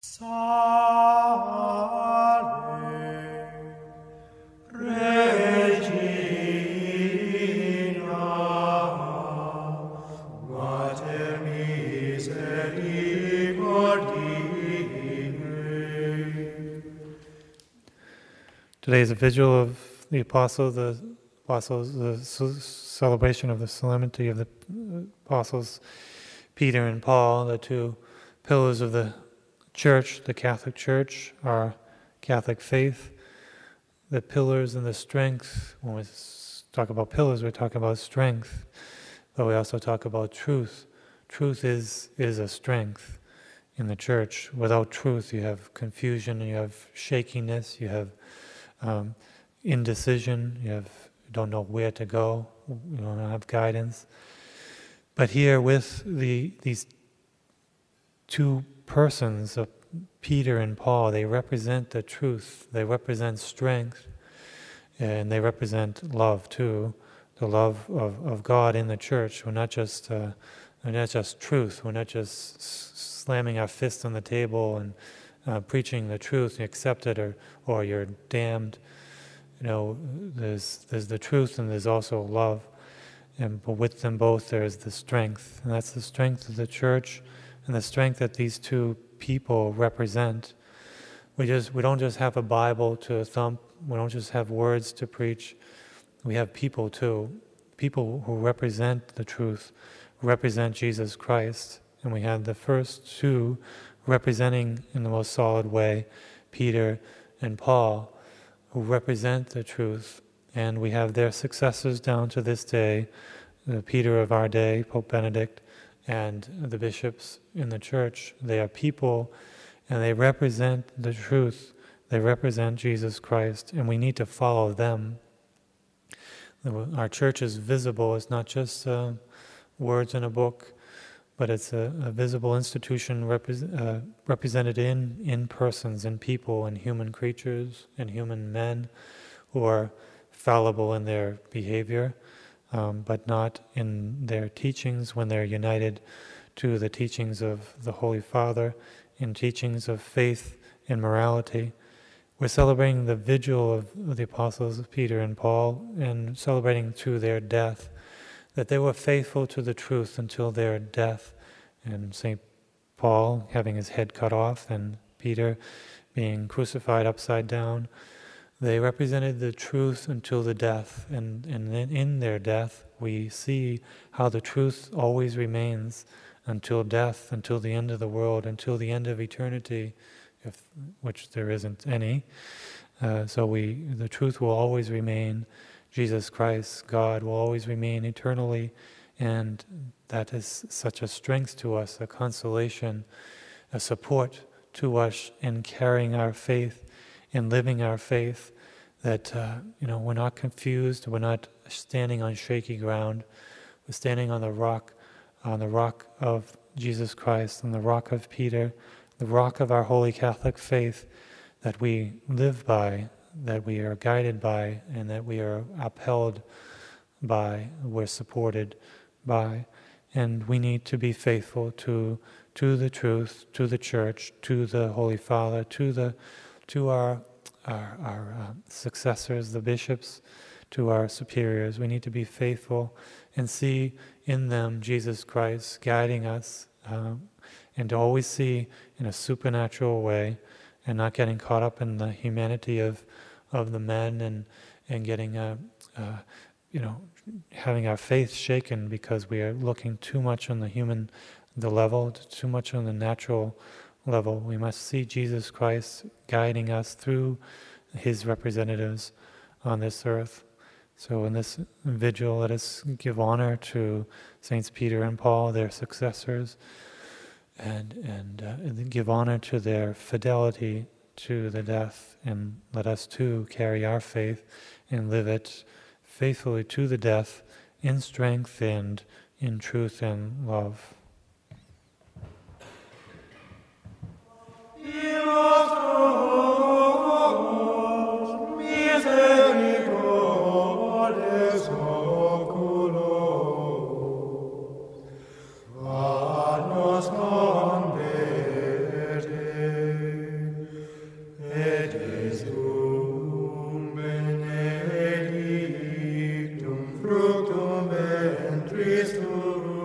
Salve, Regina, Mater misericordiae. Today is a vigil of the Apostles, the celebration of the solemnity of the Apostles Peter and Paul, the two pillars of the Church, the Catholic Church, our Catholic faith. The pillars and the strength. When we talk about pillars, we talk about strength, but we also talk about truth. Truth is a strength in the Church. Without truth, you have confusion, you have shakiness, you have indecision, you don't know where to go, you don't have guidance. But here with these two persons of Peter and Paul, they represent the truth, they represent strength, and they represent love too, the love of God in the Church. We're not just truth, we're not just slamming our fist on the table and preaching the truth, you accept it or you're damned. There's the truth and there's also love. But with them both there is the strength. And that's the strength of the Church and the strength that these two people represent. We don't just have a Bible to thump, we don't just have words to preach. We have people too. People who represent the truth, represent Jesus Christ. And we have the first two representing in the most solid way, Peter and Paul, who represent the truth. And we have their successors down to this day, the Peter of our day, Pope Benedict, and the bishops in the Church. They are people, and they represent the truth. They represent Jesus Christ, and we need to follow them. Our Church is visible. It's not just words in a book, but it's a visible institution represented in persons, in people, in human creatures, in human men who are fallible in their behavior, but not in their teachings when they're united to the teachings of the Holy Father, in teachings of faith and morality. We're celebrating the vigil of the Apostles Peter and Paul, and celebrating through their death, that they were faithful to the truth until their death. And St. Paul having his head cut off, and Peter being crucified upside down, they represented the truth until the death. And then in their death, we see how the truth always remains until death, until the end of the world, until the end of eternity, which there isn't any. The truth will always remain. Jesus Christ, God, will always remain eternally, and that is such a strength to us, a consolation, a support to us in carrying our faith, in living our faith, that we're not confused, we're not standing on shaky ground, we're standing on the rock of Jesus Christ, on the rock of Peter, the rock of our holy Catholic faith that we live by, that we are guided by, and that we are upheld by, we're supported by. And we need to be faithful to the truth, to the Church, to the Holy Father, to our successors, the bishops, to our superiors. We need to be faithful and see in them Jesus Christ guiding us, and to always see in a supernatural way, and not getting caught up in the humanity of the men and getting having our faith shaken because we are looking too much on the level, too much on the natural level. We must see Jesus Christ guiding us through his representatives on this earth. So in this vigil, let us give honor to Saints Peter and Paul, their successors, and give honor to their fidelity to the death, and let us too carry our faith and live it faithfully to the death, in strength and in truth and love. Ad nos converte. mentris tuum.